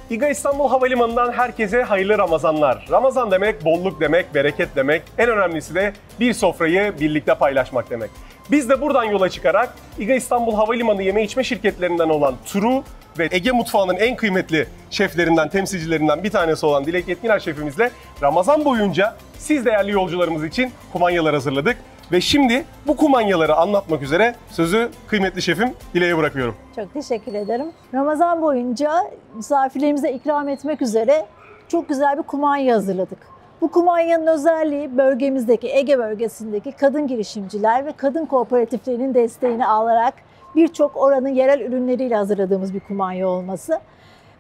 İGA İstanbul Havalimanı'ndan herkese hayırlı Ramazanlar. Ramazan demek, bolluk demek, bereket demek. En önemlisi de bir sofrayı birlikte paylaşmak demek. Biz de buradan yola çıkarak İGA İstanbul Havalimanı yeme içme şirketlerinden olan Turu ve Ege Mutfağı'nın en kıymetli şeflerinden, temsilcilerinden bir tanesi olan Dilek Yetkiner şefimizle Ramazan boyunca siz değerli yolcularımız için kumanyalar hazırladık. Ve şimdi bu kumanyaları anlatmak üzere sözü kıymetli şefim Dilek'e bırakıyorum. Çok teşekkür ederim. Ramazan boyunca misafirlerimize ikram etmek üzere çok güzel bir kumanya hazırladık. Bu kumanyanın özelliği bölgemizdeki, Ege bölgesindeki kadın girişimciler ve kadın kooperatiflerinin desteğini alarak birçok oranın yerel ürünleriyle hazırladığımız bir kumanya olması.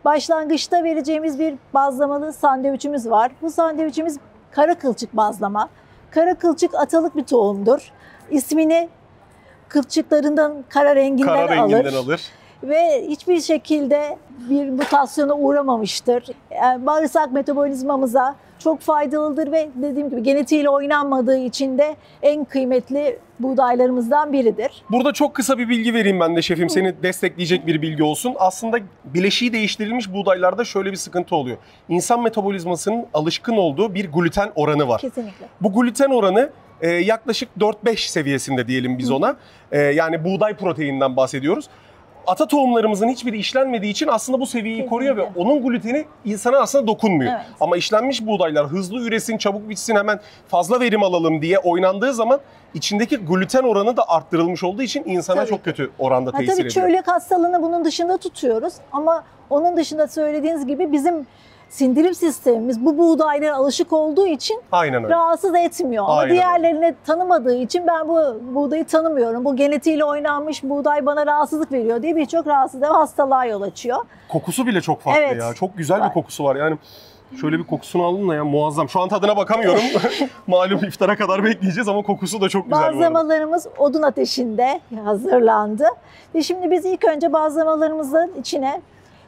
Başlangıçta vereceğimiz bir bazlamalı sandviçimiz var. Bu sandviçimiz kara kılçık bazlama. Kara kılçık atalık bir tohumdur. İsmini kılçıklarından kara renginden alır. Ve hiçbir şekilde bir mutasyona uğramamıştır. Yani bağırsak metabolizmamıza çok faydalıdır ve dediğim gibi genetiğiyle oynanmadığı için de en kıymetli buğdaylarımızdan biridir. Burada çok kısa bir bilgi vereyim ben de şefim, seni destekleyecek bir bilgi olsun. Aslında bileşiği değiştirilmiş buğdaylarda şöyle bir sıkıntı oluyor. İnsan metabolizmasının alışkın olduğu bir gluten oranı var. Kesinlikle. Bu gluten oranı yaklaşık 4-5 seviyesinde diyelim biz ona. Yani buğday proteininden bahsediyoruz. Ata tohumlarımızın hiçbiri işlenmediği için aslında bu seviyeyi koruyor ve onun gluteni insana aslında dokunmuyor. Evet. Ama işlenmiş buğdaylar hızlı üresin, çabuk bitsin, hemen fazla verim alalım diye oynandığı zaman içindeki gluten oranı da arttırılmış olduğu için insana çok kötü oranda tesir ediyor. Tabii çölyak hastalığını bunun dışında tutuyoruz ama onun dışında söylediğiniz gibi bizim sindirim sistemimiz bu buğdaylara alışık olduğu için rahatsız etmiyor. Ama diğerlerini tanımadığı için ben bu buğdayı tanımıyorum. Bu genetiğiyle oynanmış buğday bana rahatsızlık veriyor diye birçok rahatsız ve hastalığa yol açıyor. Kokusu bile çok farklı ya. Çok güzel bir kokusu var. Yani şöyle bir kokusunu alın da ya, muazzam. Şu an tadına bakamıyorum. Malum iftara kadar bekleyeceğiz ama kokusu da çok güzel. Bazlamalarımız odun ateşinde hazırlandı. Ve şimdi biz ilk önce bazlamalarımızın içine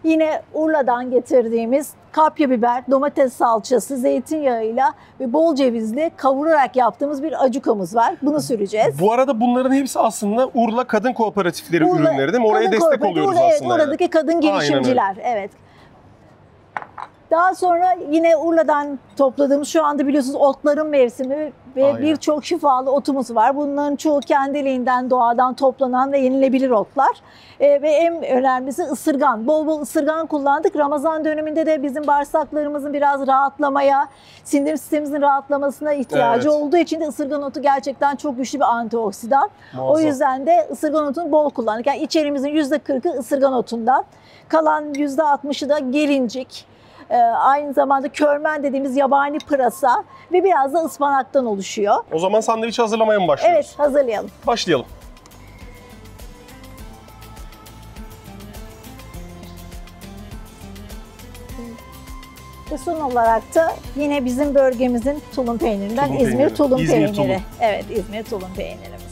yine Urla'dan getirdiğimiz kapya biber, domates salçası, zeytinyağıyla ve bol cevizli kavurarak yaptığımız bir acukamız var. Bunu süreceğiz. Bu arada bunların hepsi aslında Urla Kadın Kooperatifleri ürünleri değil mi? Oraya destek oluyoruz aslında. Evet, oradaki kadın girişimciler. Evet. Daha sonra yine Urla'dan topladığımız, şu anda biliyorsunuz otların mevsimi ve birçok şifalı otumuz var. Bunların çoğu kendiliğinden doğadan toplanan ve yenilebilir otlar. Ve en önemlisi ısırgan. Bol bol ısırgan kullandık. Ramazan döneminde de bizim bağırsaklarımızın biraz rahatlamaya, sindirim sistemimizin rahatlamasına ihtiyacı olduğu için de ısırgan otu gerçekten çok güçlü bir antioksidan. Muazzam. O yüzden de ısırgan otunu bol kullandık. Yani içerimizin %40'ı ısırgan otundan. Kalan %60'ı da gelincik. Aynı zamanda körmen dediğimiz yabani pırasa ve biraz da ıspanaktan oluşuyor. O zaman sandviçi hazırlamaya mı başlıyoruz? Evet, hazırlayalım. Başlayalım. Ve son olarak da yine bizim bölgemizin tulum peynirinden İzmir tulum peyniri. Evet, İzmir tulum peynirimiz.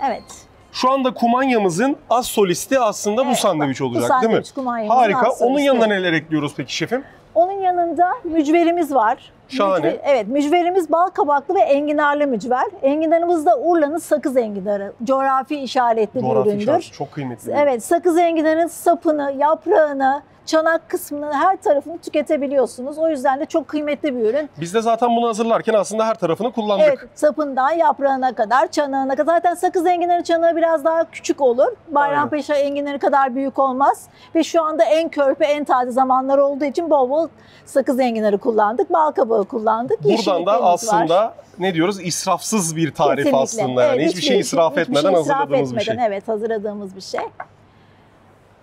Evet. Şu anda kumanyamızın az solisti aslında bu sandviç olacak, değil mi? Harika. Onun yanına neler ekliyoruz peki şefim? Onun yanında mücverimiz var. Şahane. Evet, mücverimiz bal kabaklı ve enginarlı mücver. Enginarımız da Urla'nın sakız enginarı. Coğrafi işaretli bir üründür. Çok kıymetli. Evet, sakız enginarın sapını, yaprağını, çanak kısmını, her tarafını tüketebiliyorsunuz. O yüzden de çok kıymetli bir ürün. Biz de zaten bunu hazırlarken aslında her tarafını kullandık. Evet, sapından yaprağına kadar, çanağına kadar. Zaten sakız enginarı çanağı biraz daha küçük olur. Bayrampaşa enginarı kadar büyük olmaz. Ve şu anda en körpe, en taze zamanlar olduğu için bol bol sakız enginarı kullandık. Bal kabağı kullandık. Buradan da aslında ne diyoruz? İsrafsız bir tarif. Kesinlikle. Aslında. Yani hiçbir şey israf etmeden hazırladığımız bir şey. Evet, hazırladığımız bir şey.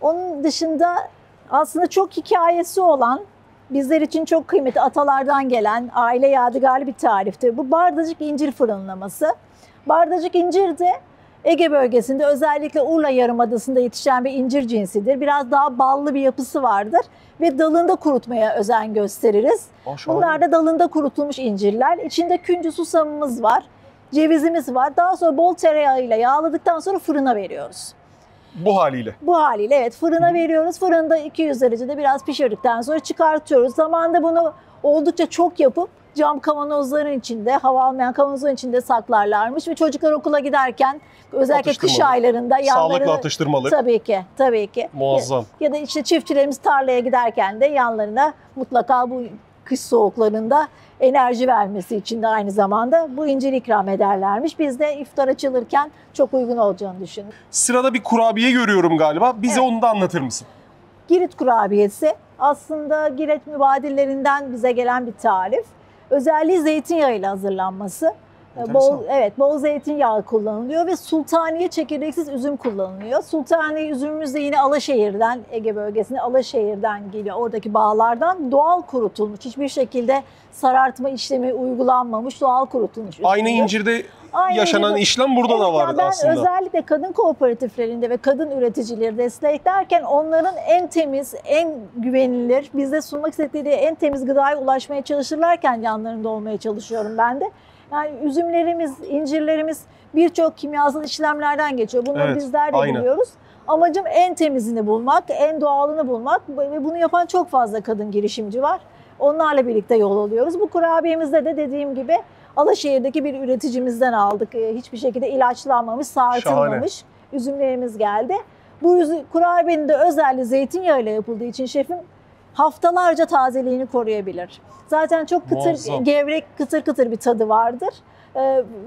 Onun dışında aslında çok hikayesi olan, bizler için çok kıymetli, atalardan gelen, aile yadigarı bir tariftir. Bu bardacık incir fırınlaması. Bardacık incir de Ege bölgesinde, özellikle Urla Yarımadası'nda yetişen bir incir cinsidir. Biraz daha ballı bir yapısı vardır ve dalında kurutmaya özen gösteririz. Bunlar da dalında kurutulmuş incirler. İçinde küncü susamımız var, cevizimiz var. Daha sonra bol tereyağıyla yağladıktan sonra fırına veriyoruz. Bu haliyle. Bu haliyle evet, fırına veriyoruz. Fırında 200 derecede biraz pişirdikten sonra çıkartıyoruz. Zamanında bunu oldukça çok yapıp cam kavanozların içinde, hava almayan kavanozların içinde saklarlarmış ve çocuklar okula giderken özellikle kış Atıştırmalık. aylarında Sağlıklı atıştırmalık. Tabii ki, tabii ki. Muazzam. Ya da işte çiftçilerimiz tarlaya giderken de yanlarına mutlaka bu kış soğuklarında enerji vermesi için de aynı zamanda bu incir ikram ederlermiş. Biz de iftar açılırken çok uygun olacağını düşünüyoruz. Sırada bir kurabiye görüyorum galiba. Bize Evet. onu da anlatır mısın? Girit kurabiyesi aslında Girit mübadelelerinden bize gelen bir tarif. Özelliği zeytinyağıyla hazırlanması. Enteresan. Bol zeytinyağı kullanılıyor ve sultaniye çekirdeksiz üzüm kullanılıyor. Sultaniye üzümümüz de yine Alaşehir'den, Ege bölgesinde Alaşehir'den geliyor. Oradaki bağlardan doğal kurutulmuş. Hiçbir şekilde sarartma işlemi uygulanmamış, doğal kurutulmuş. Aynı üzümdür. incirde Aynı yaşanan incirde- işlem burada da Evet, vardı ben aslında. özellikle kadın kooperatiflerinde ve kadın üreticileri desteklerken onların en temiz, en güvenilir, bize sunmak istedikleri en temiz gıdaya ulaşmaya çalışırlarken yanlarında olmaya çalışıyorum ben de. Yani üzümlerimiz, incirlerimiz birçok kimyasal işlemlerden geçiyor. Bunları Evet, bizler de aynen. biliyoruz. Amacım en temizini bulmak, en doğalını bulmak ve bunu yapan çok fazla kadın girişimci var. Onlarla birlikte yol alıyoruz. Bu kurabiyemizde de dediğim gibi Alaşehir'deki bir üreticimizden aldık. Hiçbir şekilde ilaçlanmamış, sartılmamış üzümlerimiz geldi. Bu kurabiyenin de özelliği zeytinyağıyla yapıldığı için şefim haftalarca tazeliğini koruyabilir. Zaten çok Muazzam. gevrek, kıtır kıtır bir tadı vardır.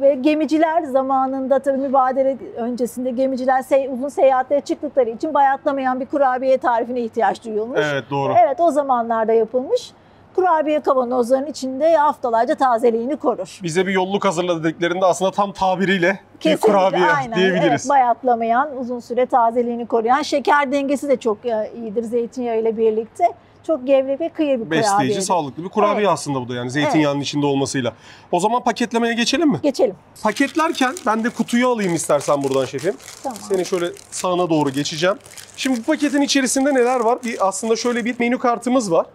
Ve gemiciler zamanında tabii mübadele öncesinde gemiciler uzun seyahatlere çıktıkları için bayatlamayan bir kurabiye tarifine ihtiyaç duyulmuş. Evet, doğru. Evet, o zamanlarda yapılmış. Kurabiye kavanozlarının içinde haftalarca tazeliğini korur. Bize bir yolluk hazırladı dediklerinde aslında tam tabiriyle bir Kesinlikle, kurabiye aynen. diyebiliriz. Evet, bayatlamayan, uzun süre tazeliğini koruyan, şeker dengesi de çok iyidir zeytinyağı ile birlikte. Çok gevrek ve kıyır bir kurabiye. Besleyici, sağlıklı bir kurabiye Evet. aslında bu da yani zeytinyağının içinde olmasıyla. O zaman paketlemeye geçelim mi? Geçelim. Paketlerken ben de kutuyu alayım istersen buradan şefim. Tamam. Seni şöyle sağına doğru geçeceğim. Şimdi bu paketin içerisinde neler var? Aslında şöyle bir menü kartımız var.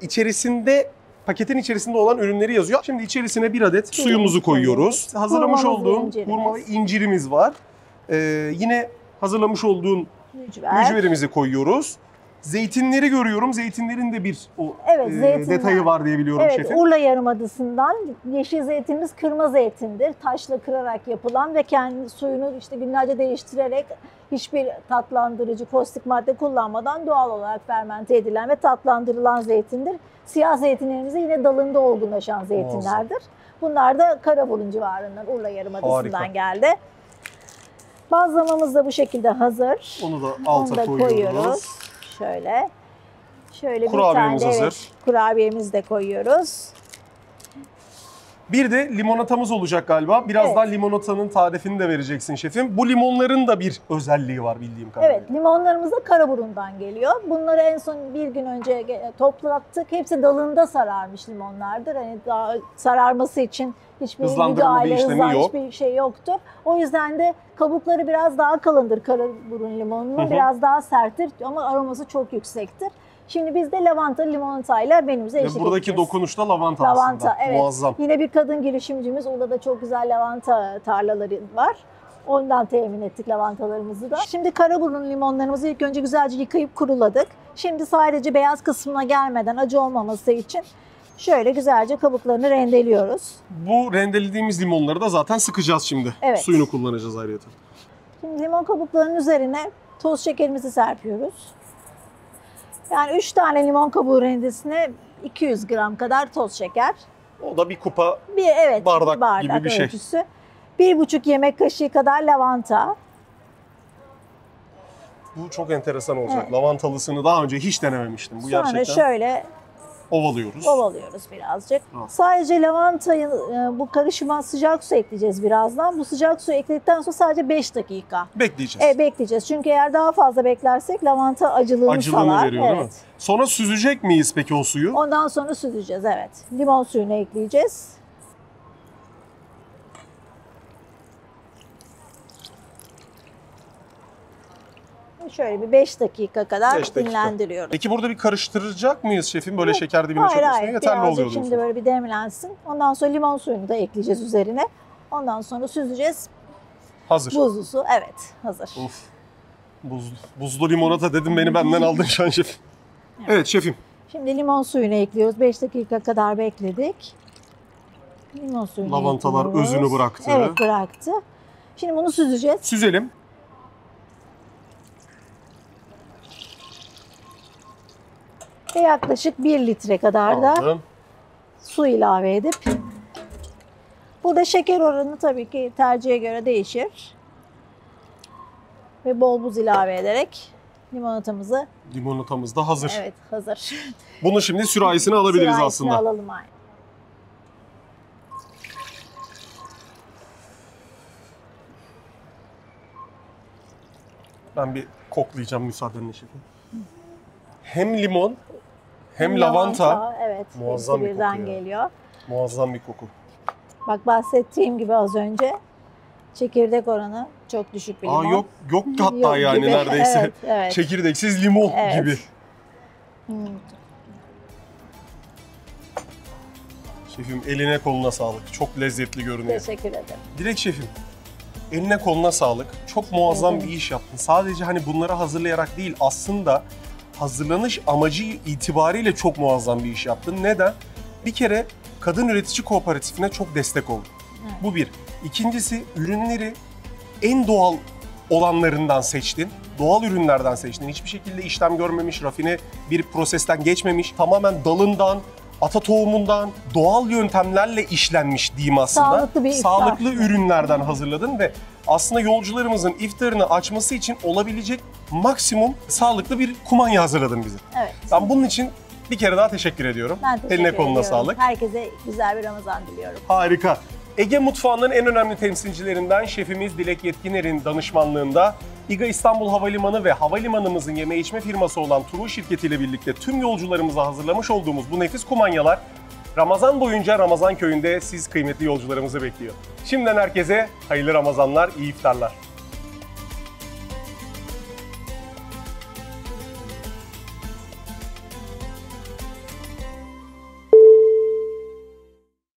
İçerisinde paketin içerisinde olan ürünleri yazıyor. Şimdi içerisine bir adet suyumuzu koyuyoruz. Hazırlamış Hurmamız ve olduğum incirimiz. hurma ve incirimiz var. Yine hazırlamış olduğun Mücver. mücverimizi koyuyoruz. Zeytinleri görüyorum. Zeytinlerin de bir Evet, zeytinler. detayı var diye biliyorum Evet, şefim. Urla Yarımadası'ndan yeşil zeytinimiz kırma zeytindir. Taşla kırarak yapılan ve kendi suyunu işte günlerce değiştirerek hiçbir tatlandırıcı, kaustik madde kullanmadan doğal olarak fermente edilen ve tatlandırılan zeytindir. Siyah zeytinlerimiz de yine dalında olgunlaşan zeytinlerdir. Bunlar da Karaburun civarından, Urla Yarımadası'ndan Harika. geldi. Bazlamamız da bu şekilde hazır. Onu da alta Onu da koyuyoruz. Şöyle. Şöyle Kurabiyemiz bir tane de hazır. kurabiyemizi de koyuyoruz. Bir de limonatamız olacak galiba. Birazdan limonatanın tarifini de vereceksin şefim. Bu limonların da bir özelliği var bildiğim kadarıyla. Evet, limonlarımız da Karaburun'dan geliyor. Bunları en son bir gün önce toplattık. Hepsi dalında sararmış limonlardır. Hani daha sararması için hiçbir Hızlandırma bir işlemi yok. hiçbir şey yoktur. O yüzden de kabukları biraz daha kalındır Karaburun limonunun. Biraz daha serttir ama aroması çok yüksektir. Şimdi biz de lavanta limonatayla menümüze eşlik edeceğiz. Buradaki dokunuş da lavanta Lavanta, aslında. evet. Muazzam. Yine bir kadın girişimcimiz. Orada da çok güzel lavanta tarlaları var. Ondan temin ettik lavantalarımızı da. Şimdi Karaburun limonlarımızı ilk önce güzelce yıkayıp kuruladık. Şimdi sadece beyaz kısmına gelmeden acı olmaması için şöyle güzelce kabuklarını rendeliyoruz. Bu rendelediğimiz limonları da zaten sıkacağız şimdi. Evet. Suyunu kullanacağız ayrıca. Şimdi limon kabuklarının üzerine toz şekerimizi serpiyoruz. Yani 3 tane limon kabuğu rendesine 200 gram kadar toz şeker. O da bir kupa Bir bardak gibi bir şey. ölçüsü. 1,5 yemek kaşığı kadar lavanta. bu çok enteresan olacak. Evet. Lavantalısını daha önce hiç denememiştim. Bu Sonra gerçekten şöyle ovalıyoruz. ovalıyoruz birazcık. Tamam. Sadece lavantayı bu karışıma sıcak su ekleyeceğiz birazdan. Bu sıcak suyu ekledikten sonra sadece 5 dakika Bekleyeceğiz. bekleyeceğiz. Çünkü eğer daha fazla beklersek lavanta acılığını salar. veriyor değil mi? Sonra süzecek miyiz peki o suyu? Ondan sonra süzeceğiz, evet. Limon suyunu ekleyeceğiz. Şöyle bir 5 dakika kadar 5 dakika. dinlendiriyoruz. Peki burada bir karıştıracak mıyız şefim? Böyle şeker dibine Hayır çökmesine hayır, yeterli birazcık oluyor şimdi diyorsun. böyle bir demlensin. Ondan sonra limon suyunu da ekleyeceğiz üzerine. Ondan sonra süzeceğiz. Hazır. Buzlu su, evet, hazır. Of. Buzlu limonata dedim, beni benden aldın şu an şefim. Evet şefim. Şimdi limon suyunu ekliyoruz. 5 dakika kadar bekledik. Limon suyunu Lavantalar ekliyoruz. özünü bıraktı. Evet, bıraktı. Şimdi bunu süzeceğiz. Süzelim. Ve yaklaşık 1 litre kadar da Aldım. su ilave edip, burada şeker oranı tabii ki tercihe göre değişir. Ve bol buz ilave ederek limonatamızı, Limonatamız da hazır. evet, hazır. Bunu şimdi sürahisine alabiliriz Sürahisine aslında. alalım aynı. Ben bir koklayacağım müsaadenle şefim. Hem limon hem lavanta. Evet, Muazzam hepsi bir birden koku ya. geliyor. Muazzam bir koku. Bak, bahsettiğim gibi az önce çekirdek oranı çok düşük bir limon. Yok hatta Yok yani gibi. neredeyse Evet, evet. çekirdeksiz limon Evet. gibi. Hmm. Şefim eline koluna sağlık. Çok lezzetli görünüyor. Teşekkür ederim. Dilek şefim, eline koluna sağlık. Çok muazzam Evet. bir iş yaptın. Sadece hani bunları hazırlayarak değil, aslında hazırlanış amacı itibariyle çok muazzam bir iş yaptın. Neden? Bir kere Kadın Üretici Kooperatifine çok destek oldun. Evet. Bu bir. İkincisi, ürünleri en doğal olanlarından seçtin. Doğal ürünlerden seçtin. Hiçbir şekilde işlem görmemiş, rafine bir prosesten geçmemiş. Tamamen dalından, ata tohumundan, doğal yöntemlerle işlenmiş diyeyim aslında. Sağlıklı bir iftar. Sağlıklı ürünlerden hazırladın ve aslında yolcularımızın iftarını açması için olabilecek maksimum sağlıklı bir kumanya hazırladın bize. Evet. Ben bunun için bir kere daha teşekkür ediyorum. Ben teşekkür Eline koluna ediyorum. sağlık. Herkese güzel bir Ramazan diliyorum. Harika. Ege Mutfağı'nın en önemli temsilcilerinden şefimiz Dilek Yetkiner'in danışmanlığında İGA İstanbul Havalimanı ve havalimanımızın yeme içme firması olan Turu şirketi ile birlikte tüm yolcularımıza hazırlamış olduğumuz bu nefis kumanyalar Ramazan boyunca Ramazan köyünde siz kıymetli yolcularımızı bekliyor. Şimdiden herkese hayırlı Ramazanlar, iyi iftarlar.